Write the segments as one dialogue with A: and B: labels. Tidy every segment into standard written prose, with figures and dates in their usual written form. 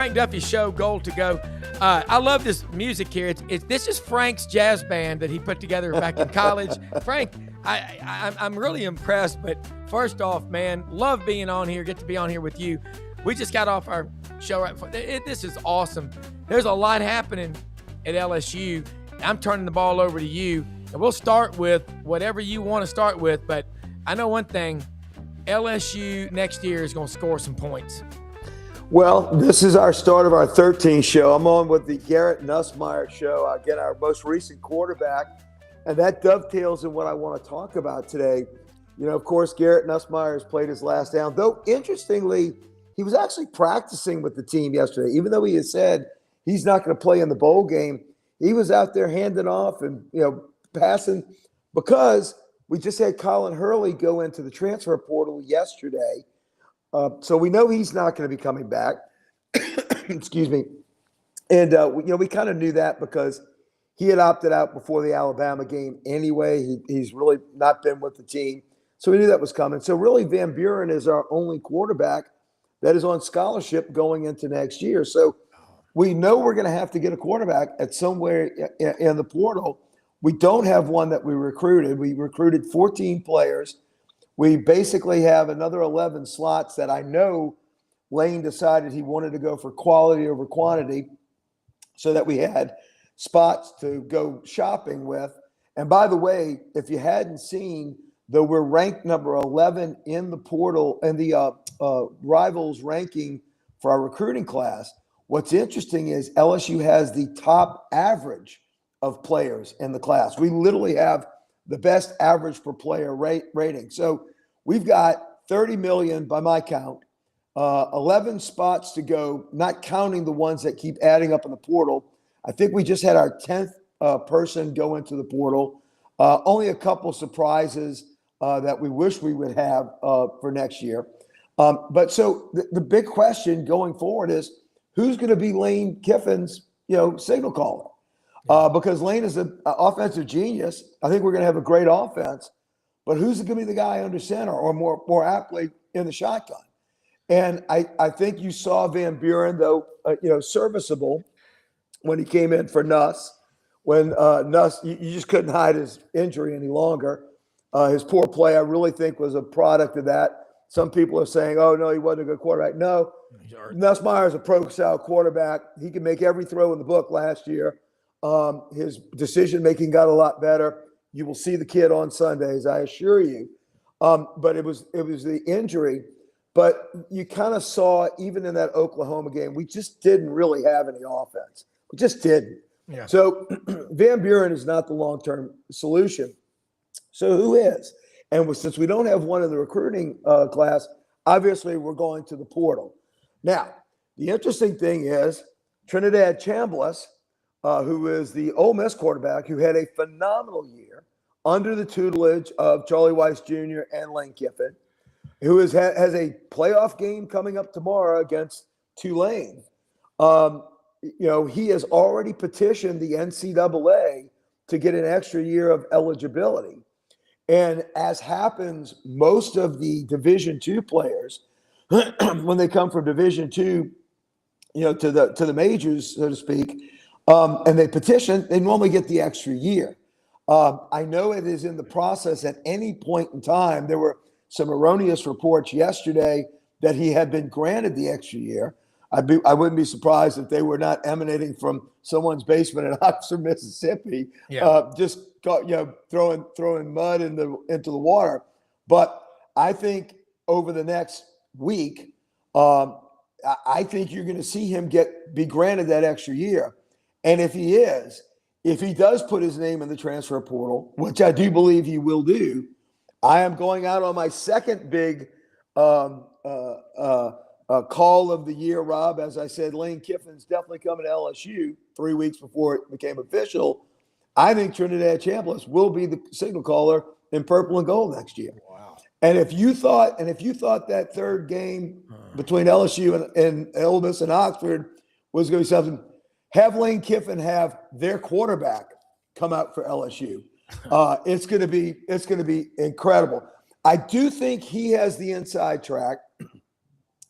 A: Frank Duffy Show, Gold to Go. I love this music here. This is Frank's jazz band that he put together back in college. Frank, I'm really impressed. But first off, man, love being on here. Get to be on here with you. We just got off our show right before. This is awesome. There's a lot happening at LSU. I'm turning the ball over to you, and we'll start with whatever you want to start with. But I know one thing: LSU next year is going to score some points.
B: Well, this is our start of our 13th show. I'm on with the Garrett Nussmeier show. Again, our most recent quarterback. And that dovetails in what I want to talk about today. You know, of course, Garrett Nussmeier has played his last down. Though, interestingly, he was actually practicing with the team yesterday. Even though he had said he's not going to play in the bowl game, he was out there handing off and, passing, because we just had Colin Hurley go into the transfer portal yesterday. So we know he's not going to be coming back. Excuse me. And, we kind of knew that because he had opted out before the Alabama game anyway. He's really not been with the team. So we knew that was coming. So really Van Buren is our only quarterback that is on scholarship going into next year. So we know we're going to have to get a quarterback at somewhere in the portal. We don't have one that we recruited. We recruited 14 players. We basically have another 11 slots that I know Lane decided he wanted to go for quality over quantity so that we had spots to go shopping with. And by the way, if you hadn't seen, though we're ranked number 11 in the portal and the Rivals ranking for our recruiting class, what's interesting is LSU has the top average of players in the class. We literally have the best average per player rating. So we've got 30 million by my count, 11 spots to go, not counting the ones that keep adding up in the portal. I think we just had our 10th person go into the portal. Only a couple surprises that we wish we would have for next year. But so the big question going forward is who's going to be Lane Kiffin's, signal caller? Because Lane is an offensive genius. I think we're going to have a great offense, but who's going to be the guy under center or more aptly in the shotgun? And I think you saw Van Buren, though, serviceable when he came in for Nuss. When Nuss, you just couldn't hide his injury any longer. His poor play, I really think, was a product of that. Some people are saying, oh, no, he wasn't a good quarterback. No, Nussmeier is a pro-style quarterback. He can make every throw in the book last year. His decision-making got a lot better. You will see the kid on Sundays, I assure you. But it was the injury. But you kind of saw, even in that Oklahoma game, we just didn't really have any offense. We just didn't. Yeah. So Van Buren is not the long-term solution. So who is? And since we don't have one in the recruiting class, obviously we're going to the portal. Now, the interesting thing is Trinidad Chambliss, who is the Ole Miss quarterback, who had a phenomenal year under the tutelage of Charlie Weiss Jr. and Lane Kiffin, who has a playoff game coming up tomorrow against Tulane. He has already petitioned the NCAA to get an extra year of eligibility. And as happens, most of the Division II players, when they come from Division II, to the majors, so to speak, and they petition, they normally get the extra year. I know it is in the process at any point in time. There were some erroneous reports yesterday that he had been granted the extra year. I wouldn't be surprised if they were not emanating from someone's basement in Oxford, Mississippi, just throwing mud into the water. But I think over the next week, I think you're going to see him be granted that extra year. And if he does put his name in the transfer portal, which I do believe he will do, I am going out on my second big call of the year, Rob. As I said, Lane Kiffin's definitely coming to LSU 3 weeks before it became official. I think Trinidad Chambliss will be the signal caller in purple and gold next year. Wow. And if you thought that third game between LSU and Ole Miss and Oxford was going to be something, have Lane Kiffin have their quarterback come out for LSU. It's going to be incredible. I do think he has the inside track.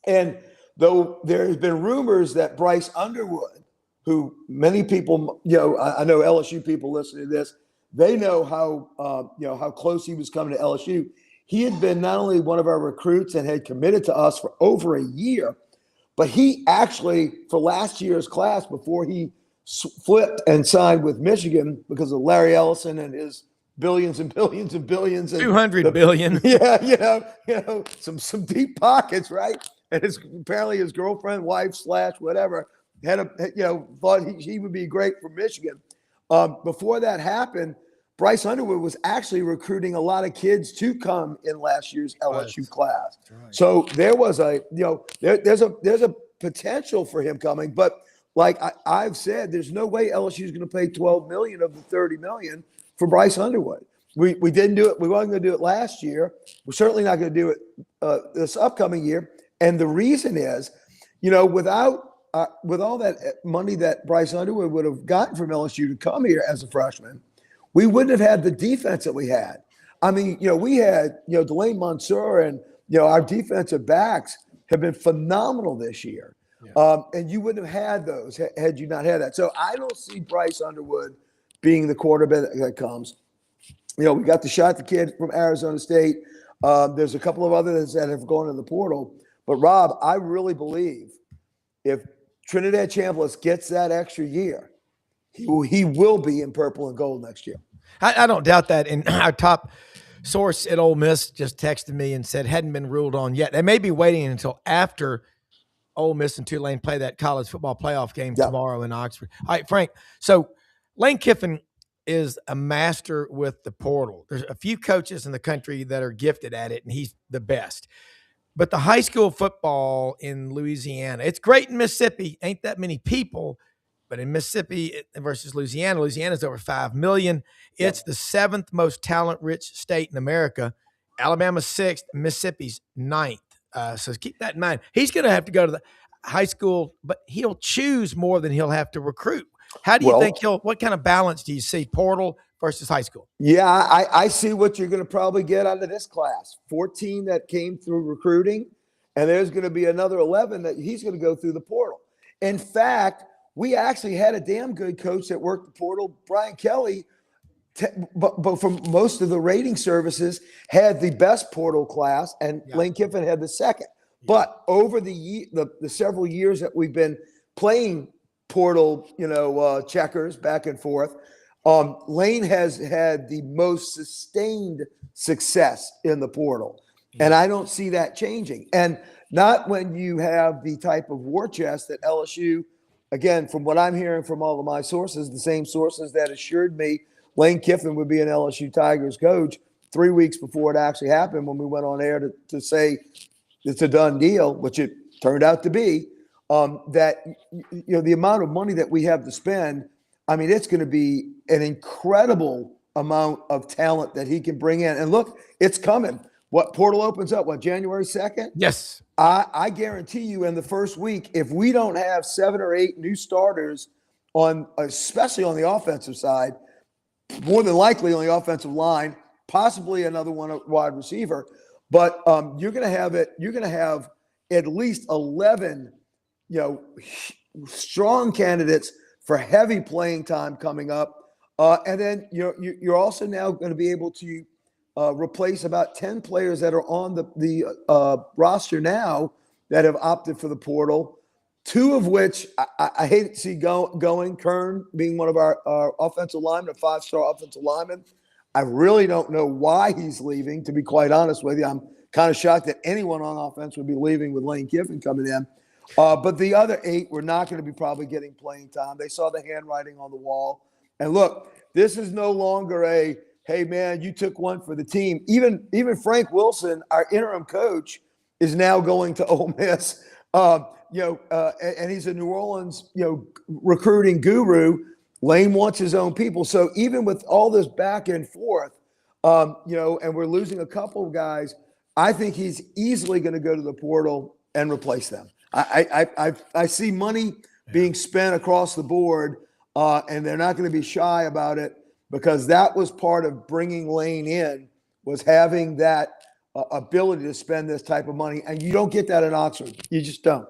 B: And though there has been rumors that Bryce Underwood, who many people, I know LSU people listening to this, they know how close he was coming to LSU. He had been not only one of our recruits and had committed to us for over a year, but he actually, for last year's class, before he flipped and signed with Michigan because of Larry Ellison and his billions and billions and billions and
A: 200 billion.
B: Yeah, some deep pockets, right? And apparently his girlfriend, wife / whatever thought he would be great for Michigan. Before that happened, Bryce Underwood was actually recruiting a lot of kids to come in last year's LSU class. Right. So there was there's a potential for him coming, but like I've said, there's no way LSU is going to pay $12 million of the $30 million for Bryce Underwood. We didn't do it. We weren't going to do it last year. We're certainly not going to do it this upcoming year. And the reason is, with all that money that Bryce Underwood would have gotten from LSU to come here as a freshman, we wouldn't have had the defense that we had. I mean, we had, Delane Mansour and, our defensive backs have been phenomenal this year. Yeah. And you wouldn't have had those had you not had that. So I don't see Bryce Underwood being the quarterback that comes. We got the shot the kid from Arizona State. There's a couple of others that have gone in the portal. But, Rob, I really believe if Trinidad Chambliss gets that extra year, he will be in purple and gold next year.
A: I don't doubt that. And our top source at Ole Miss just texted me and said hadn't been ruled on yet. They may be waiting until after Ole Miss and Tulane play that college football playoff game tomorrow in Oxford. All right, Frank. So Lane Kiffin is a master with the portal. There's a few coaches in the country that are gifted at it, and he's the best. But the high school football in Louisiana, it's great in Mississippi. Ain't that many people. But in Mississippi versus Louisiana's over 5 million. It's the 7th most talent-rich state in America. Alabama's 6th, Mississippi's 9th. So keep that in mind. He's going to have to go to the high school, but he'll choose more than he'll have to recruit. How do you think what kind of balance do you see, portal versus high school?
B: Yeah, I see what you're going to probably get out of this class. 14 that came through recruiting, and there's going to be another 11 that he's going to go through the portal. In fact, we actually had a damn good coach that worked the portal, Brian Kelly, but from most of the rating services, had the best portal class, and Lane Kiffin had the second. Yeah. But over the several years that we've been playing portal, checkers back and forth, Lane has had the most sustained success in the portal. Yeah. And I don't see that changing. And not when you have the type of war chest that LSU, again, from what I'm hearing from all of my sources, the same sources that assured me Lane Kiffin would be an LSU Tigers coach 3 weeks before it actually happened when we went on air to say it's a done deal, which it turned out to be, that the amount of money that we have to spend, I mean, it's going to be an incredible amount of talent that he can bring in. And look, it's coming. What portal opens up? What, January 2nd?
A: Yes.
B: I guarantee you in the first week, if we don't have 7 or 8 new starters especially on the offensive side, more than likely on the offensive line, possibly another one wide receiver, but you're going to have at least 11, strong candidates for heavy playing time coming up. And then you're also now going to be able to replace about 10 players that are on the roster now that have opted for the portal, 2 of which I hate to see going. Kern being one of our offensive linemen, a 5-star offensive lineman. I really don't know why he's leaving, to be quite honest with you. I'm kind of shocked that anyone on offense would be leaving with Lane Kiffin coming in. But the other 8 were not going to be probably getting playing time. They saw the handwriting on the wall. And look, this is no longer a, hey, man, you took one for the team. Even Frank Wilson, our interim coach, is now going to Ole Miss. And he's a New Orleans, recruiting guru. Lane wants his own people. So even with all this back and forth, and we're losing a couple of guys, I think he's easily going to go to the portal and replace them. I see money being spent across the board, and they're not going to be shy about it, because that was part of bringing Lane in, was having that ability to spend this type of money. And you don't get that in Oxford. You just don't.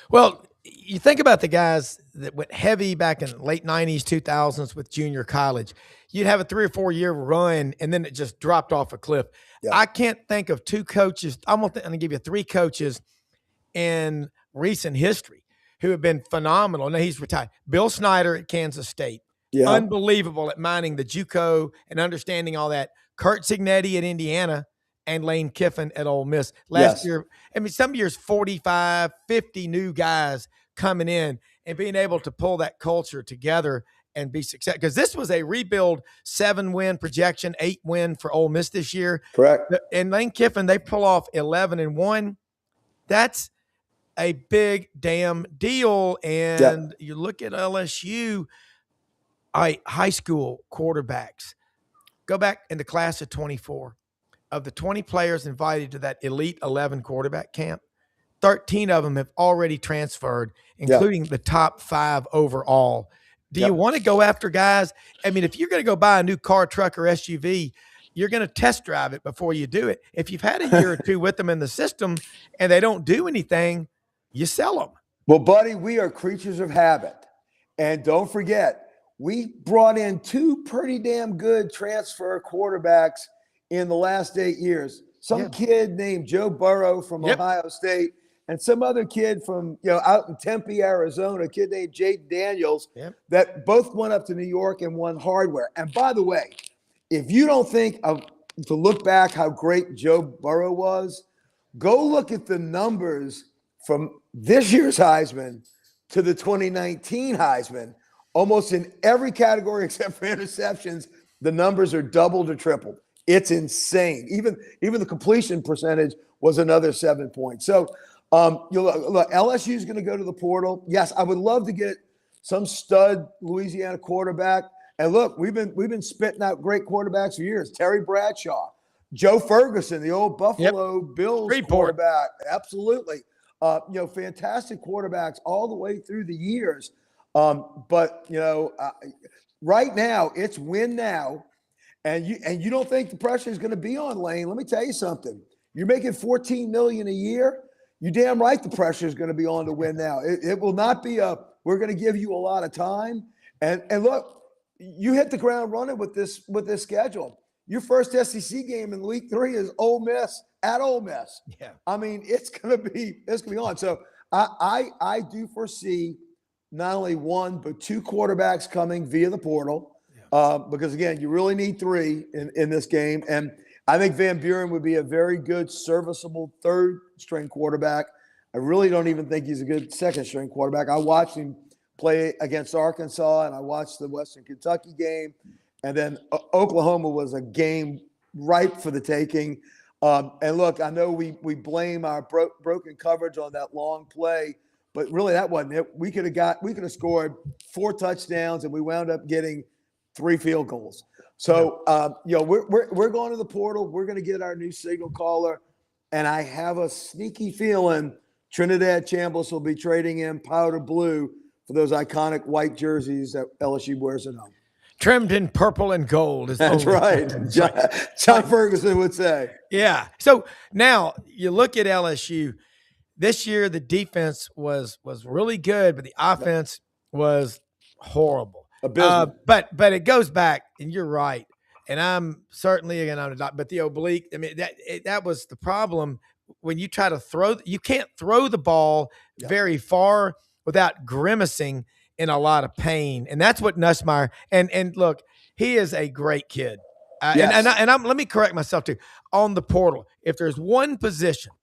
A: Well, you think about the guys that went heavy back in the late 90s, 2000s with junior college. You'd have a 3 or 4 year run, and then it just dropped off a cliff.
B: Yeah.
A: I can't think of two coaches. I'm going to give you three coaches in recent history who have been phenomenal. Now he's retired. Bill Snyder at Kansas State.
B: Yeah.
A: Unbelievable at mining the JUCO and understanding all that. Kurt Cignetti at Indiana and Lane Kiffin at Ole Miss. Last year, I mean, some years 45, 50 new guys coming in and being able to pull that culture together and be successful. Because this was a rebuild 7-win projection, 8-win for Ole Miss this year.
B: Correct.
A: And Lane Kiffin, they pull off 11-1. That's a big damn deal. And you look at LSU, high school quarterbacks. Go back in the class of 24. Of the 20 players invited to that Elite 11 quarterback camp, 13 of them have already transferred, including the top 5 overall. Do you want to go after guys? I mean, if you're going to go buy a new car, truck, or SUV, you're going to test drive it before you do it. If you've had a year or two with them in the system and they don't do anything, you sell them.
B: Well, buddy, we are creatures of habit. And don't forget, we brought in 2 pretty damn good transfer quarterbacks in the last 8 years. Some kid named Joe Burrow from Ohio State and some other kid from, out in Tempe, Arizona, a kid named Jade Daniels that both went up to New York and won hardware. And by the way, if you don't think to look back how great Joe Burrow was, go look at the numbers from this year's Heisman to the 2019 Heisman. Almost in every category except for interceptions, the numbers are doubled or tripled. It's insane. Even the completion percentage was another 7 points. So look, LSU is going to go to the portal. Yes, I would love to get some stud Louisiana quarterback. And look, we've been spitting out great quarterbacks for years. Terry Bradshaw, Joe Ferguson, the old Buffalo Bills quarterback. Absolutely. Fantastic quarterbacks all the way through the years. But right now it's win now. And you don't think the pressure is going to be on Lane. Let me tell you something. You're making $14 million a year. You damn right the pressure is going to be on to win now. It will not be we're going to give you a lot of time. And look, you hit the ground running with this schedule. Your first SEC game in week 3 is Ole Miss at Ole Miss.
A: Yeah.
B: I mean, it's gonna be on. So I do foresee not only 1 but 2 quarterbacks coming via the portal. Because again, you really need 3 in this game. And I think Van Buren would be a very good, serviceable 3rd-string quarterback. I really don't even think he's a good 2nd-string quarterback. I watched him play against Arkansas, and I watched the Western Kentucky game. And then Oklahoma was a game ripe for the taking. And look, I know we blame our broken coverage on that long play, but really that wasn't it. We could have scored 4 touchdowns, and we wound up getting 3 field goals. So, we're going to the portal. We're going to get our new signal caller, and I have a sneaky feeling Trinidad Chambliss will be trading in powder blue for those iconic white jerseys that LSU wears at home.
A: Trimmed in purple and gold.
B: That's right. John Ferguson would say.
A: Yeah. So now you look at LSU. This year, the defense was really good, but the offense was horrible. But it goes back, and you're right. And I'm certainly again, but the oblique. I mean, that was the problem when you try to throw. You can't throw the ball very far without grimacing in a lot of pain, and that's what Nussmeier. And look, he is a great kid. Let me correct myself too. On the portal, if there's one position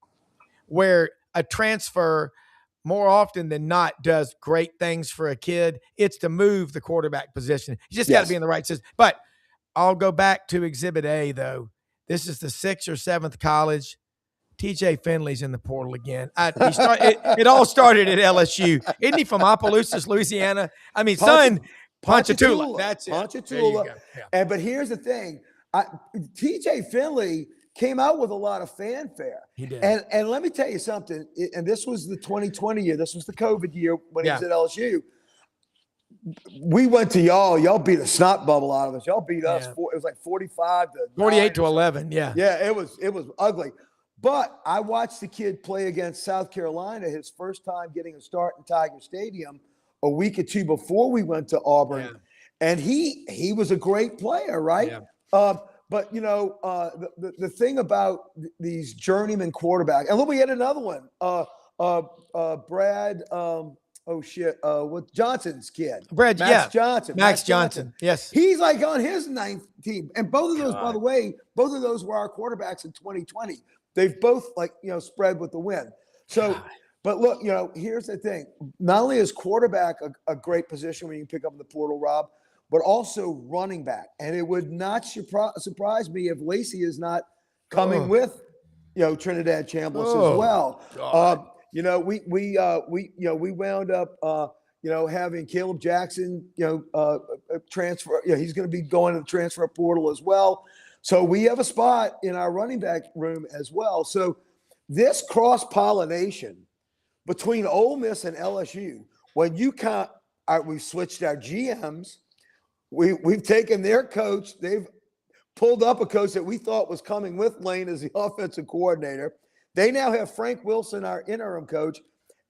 A: where a transfer more often than not does great things for a kid, it's to move the quarterback position. You just got to be in the right system. But I'll go back to Exhibit A, though. This is the 6th or 7th college. TJ Finley's in the portal again. It all started at LSU. Isn't he from Opelousas, Louisiana? I mean, Ponchatoula. That's it.
B: Ponchatoula. Yeah. But here's the thing. TJ Finley came out with a lot of fanfare.
A: He did.
B: And let me tell you something, and this was the 2020 year. This was the COVID year when he was at LSU. We went to y'all. Y'all beat a snot bubble out of us. Y'all beat us. It was like 45 to
A: 48 to 11. Yeah.
B: Yeah, it was ugly. But I watched the kid play against South Carolina, his first time getting a start in Tiger Stadium a week or two before we went to Auburn.
A: Yeah.
B: And he was a great player, right?
A: Yeah.
B: But, the thing about these journeyman quarterbacks, and look, we had another one, Brad, with Johnson's kid. Max Johnson.
A: Max Johnson. Yes.
B: He's like on his 9th team. And both of those, by the way, both of those were our quarterbacks in 2020. They've both spread with the win. So, but look, here's the thing. Not only is quarterback a great position when you pick up in the portal, Rob, but also running back. And it would not surprise me if Lacey is not coming with, Trinidad Chambliss as well. We wound up, having Caleb Jackson, transfer. He's going to be going to the transfer portal as well. So we have a spot in our running back room as well. So this cross-pollination between Ole Miss and LSU, when you count, we've switched our GMs. We've taken their coach. They've pulled up a coach that we thought was coming with Lane as the offensive coordinator. They now have Frank Wilson, our interim coach,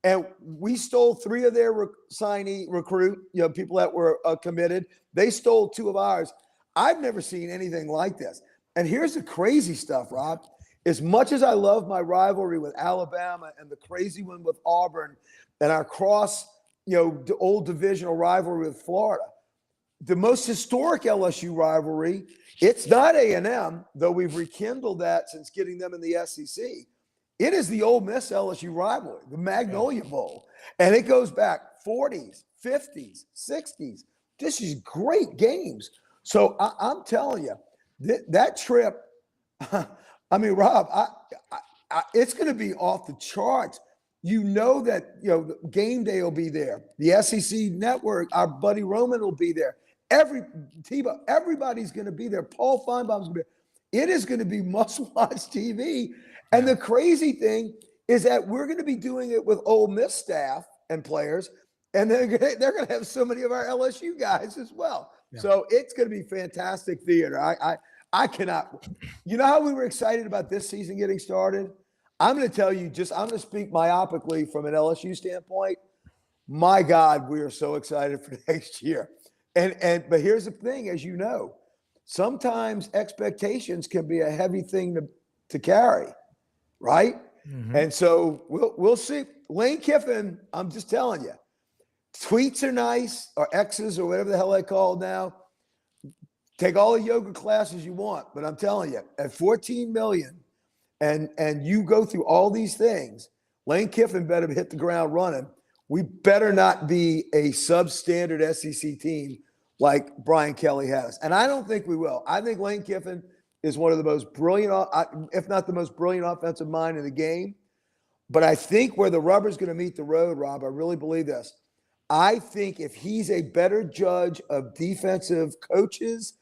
B: and we stole 3 of their signee recruit, people that were committed. They stole 2 of ours. I've never seen anything like this. And here's the crazy stuff, Rob. As much as I love my rivalry with Alabama and the crazy one with Auburn and our old divisional rivalry with Florida, the most historic LSU rivalry, it's not A&M, though we've rekindled that since getting them in the SEC. It is the Ole Miss LSU rivalry, the Magnolia Bowl. And it goes back 40s, 50s, 60s. This is great games. So I'm telling you, that trip, Rob, it's going to be off the charts. That, game day will be there. The SEC network, our buddy Roman will be there. Everybody's going to be there. Paul Feinbaum's going to be there. It is going to be must-watch TV. And the crazy thing is that we're going to be doing it with Ole Miss staff and players, and they're going to have so many of our LSU guys as well. Yeah. So it's going to be fantastic theater. I cannot. You know how we were excited about this season getting started? I'm going to tell you, I'm going to speak myopically from an LSU standpoint. My God, we are so excited for next year. But here's the thing, as you know, sometimes expectations can be a heavy thing to carry, right? Mm-hmm. And so we'll see. Lane Kiffin, I'm just telling you, tweets are nice, or X's, or whatever the hell they call it now. Take all the yoga classes you want, but I'm telling you, at $14 million, and you go through all these things, Lane Kiffin better hit the ground running. We better not be a substandard SEC team like Brian Kelly has. And I don't think we will. I think Lane Kiffin is one of the most brilliant, if not the most brilliant offensive mind in the game. But I think where the rubber's going to meet the road, Rob, I really believe this. I think if he's a better judge of defensive coaches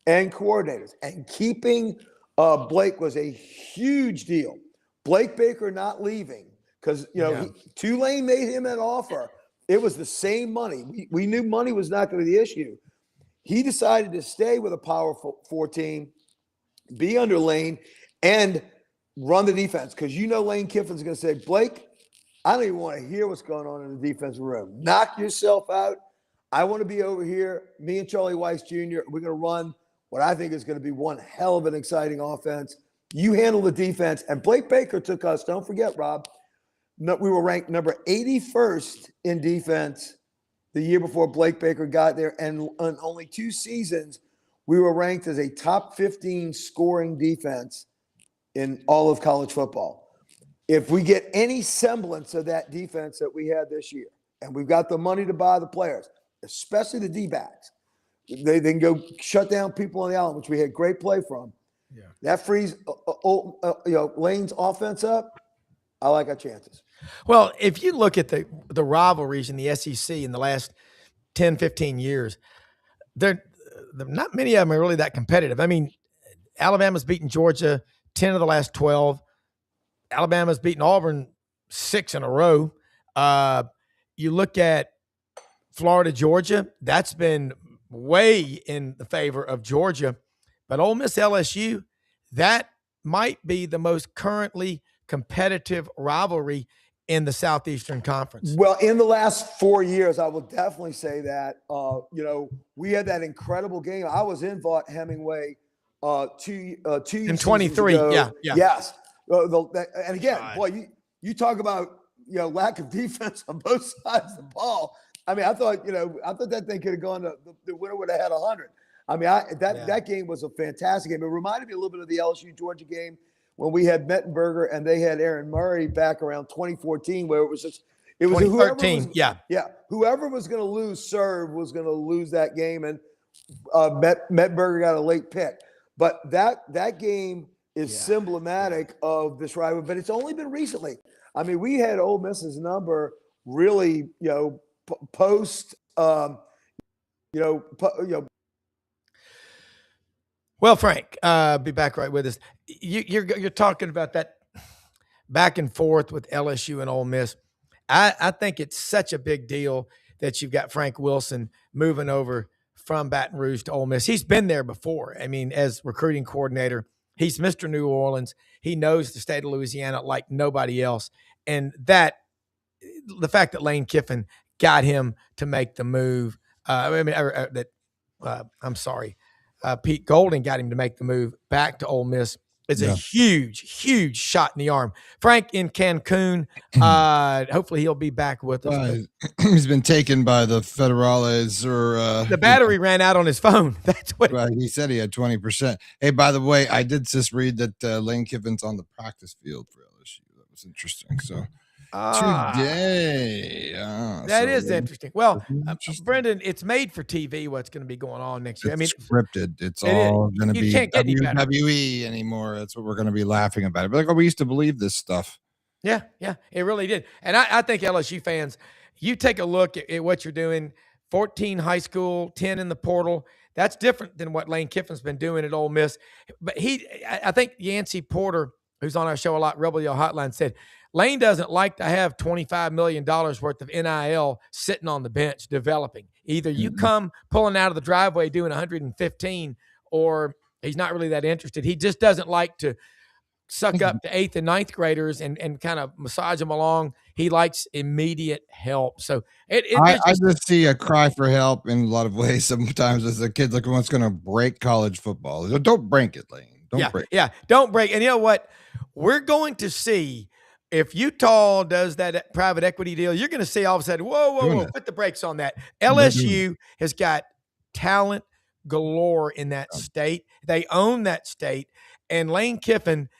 B: and coordinators, and keeping Blake was a huge deal. Blake Baker not leaving because, Tulane made him an offer. It was the same money. We knew money was not going to be the issue. He decided to stay with a Power 4 team, be under Lane, and run the defense. Because Lane Kiffin's going to say, Blake, I don't even want to hear what's going on in the defensive room. Knock yourself out. I want to be over here. Me and Charlie Weiss Jr., we're going to run what I think is going to be one hell of an exciting offense. You handle the defense. And Blake Baker took us, don't forget, Rob, we were ranked number 81st in defense the year before Blake Baker got there. And on only 2 seasons, we were ranked as a top 15 scoring defense in all of college football. If we get any semblance of that defense that we had this year, and we've got the money to buy the players, especially the D-backs, they can go shut down people on the island, which we had great play from. Yeah. That frees Lane's offense up. I like our chances.
A: Well, if you look at the rivalries in the SEC in the last 10, 15 years, they're not many of them are really that competitive. Alabama's beaten Georgia 10 of the last 12. Alabama's beaten Auburn 6 in a row. You look at Florida, Georgia, that's been way in the favor of Georgia. But Ole Miss, LSU, that might be the most currently competitive rivalry in the Southeastern Conference.
B: Well, in the last 4 years, I will definitely say that. We had that incredible game. I was in Vaught Hemingway two
A: In 23,
B: ago.
A: yeah.
B: Yes. And again, boy, you talk about lack of defense on both sides of the ball. I mean, I thought that thing could have gone to the winner would have had 100. I mean, that game was a fantastic game. It reminded me a little bit of the LSU Georgia game when we had Mettenberger and they had Aaron Murray back around 2014, where it was
A: 2013,
B: whoever was going to lose serve was going to lose that game, and Mettenberger got a late pick. But that game is symptomatic of this rivalry, but it's only been recently. I mean, we had Ole Miss's number really, post,
A: Well, Frank, be back right with us. You're talking about that back and forth with LSU and Ole Miss. I think it's such a big deal that you've got Frank Wilson moving over from Baton Rouge to Ole Miss. He's been there before. I mean, as recruiting coordinator, he's Mr. New Orleans. He knows the state of Louisiana like nobody else. And the fact that Lane Kiffin got him to make the move, Pete Golding got him to make the move back to Ole Miss is a huge, huge shot in the arm. Frank in Cancun, hopefully he'll be back with us.
C: He's been taken by the Federales or
A: the battery ran out on his phone. That's what
C: he said. He had 20%. Hey, by the way, I did just read that Lane Kiffin's on the practice field for LSU. That was interesting. So today,
A: that is interesting. Well, Brendan, it's made for TV. What's going to be going on next year? I mean,
C: scripted. It's all going to be WWE anymore. That's what we're going to be laughing about. But we used to believe this stuff.
A: Yeah, it really did. And I think LSU fans, you take a look at what you're doing. 14 high school, 10 in the portal. That's different than what Lane Kiffin's been doing at Ole Miss. But I think Yancey Porter, who's on our show a lot, Rebel Yell Hotline, said Lane doesn't like to have $25 million worth of NIL sitting on the bench developing. Either you come pulling out of the driveway doing 115, or he's not really that interested. He just doesn't like to suck up to 8th and 9th graders and kind of massage them along. He likes immediate help. So
C: I just see a cry for help in a lot of ways sometimes as a kid looking what's going to break college football. Don't break it, Lane. Don't break it.
A: Yeah, don't break. And you know what? We're going to see if Utah does that private equity deal, you're going to see all of a sudden, whoa, put the brakes on that. LSU has got talent galore in that state. They own that state. And Lane Kiffin,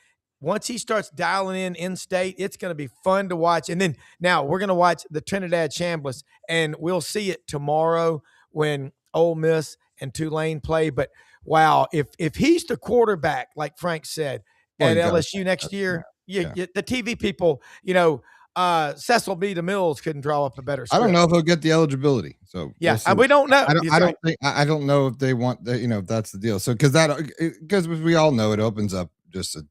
A: once he starts dialing in state, it's going to be fun to watch. And then now we're going to watch the Trinidad Chambliss, and we'll see it tomorrow when Ole Miss and Tulane play. But wow, if he's the quarterback, like Frank said, at LSU next year, the TV people, Cecil B. DeMills couldn't draw up a better script.
C: I don't know if he'll get the eligibility. So
A: we don't know.
C: I don't know if they want the, if that's the deal. So because we all know it opens up just a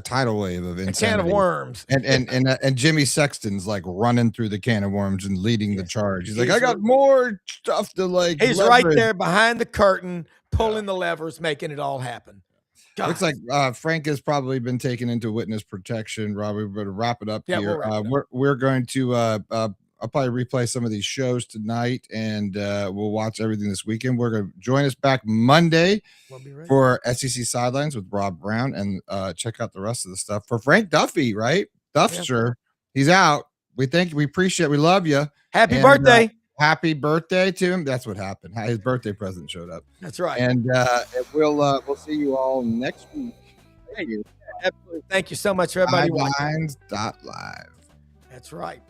C: tidal wave of insanity.
A: A can of worms.
C: And Jimmy Sexton's like running through the can of worms and leading the charge. He's like, I got more stuff to like.
A: He's leverage. Right there behind the curtain, pulling the levers, making it all happen. God.
C: Looks like Frank has probably been taken into witness protection. Rob, we better wrap it up here. We're going to I'll probably replay some of these shows tonight, and we'll watch everything this weekend. We're going to join us back Monday for SEC Sidelines with Rob Browne, and check out the rest of the stuff for Frank Duffy, right? Duffster, he's out. We appreciate it. We love you.
A: Happy birthday.
C: Happy birthday to him. That's what happened. His birthday present showed up.
A: That's right.
C: And we'll see you all next week.
A: Absolutely. Thank you so much for everybody watching.
C: Sidelines.live.
A: That's right.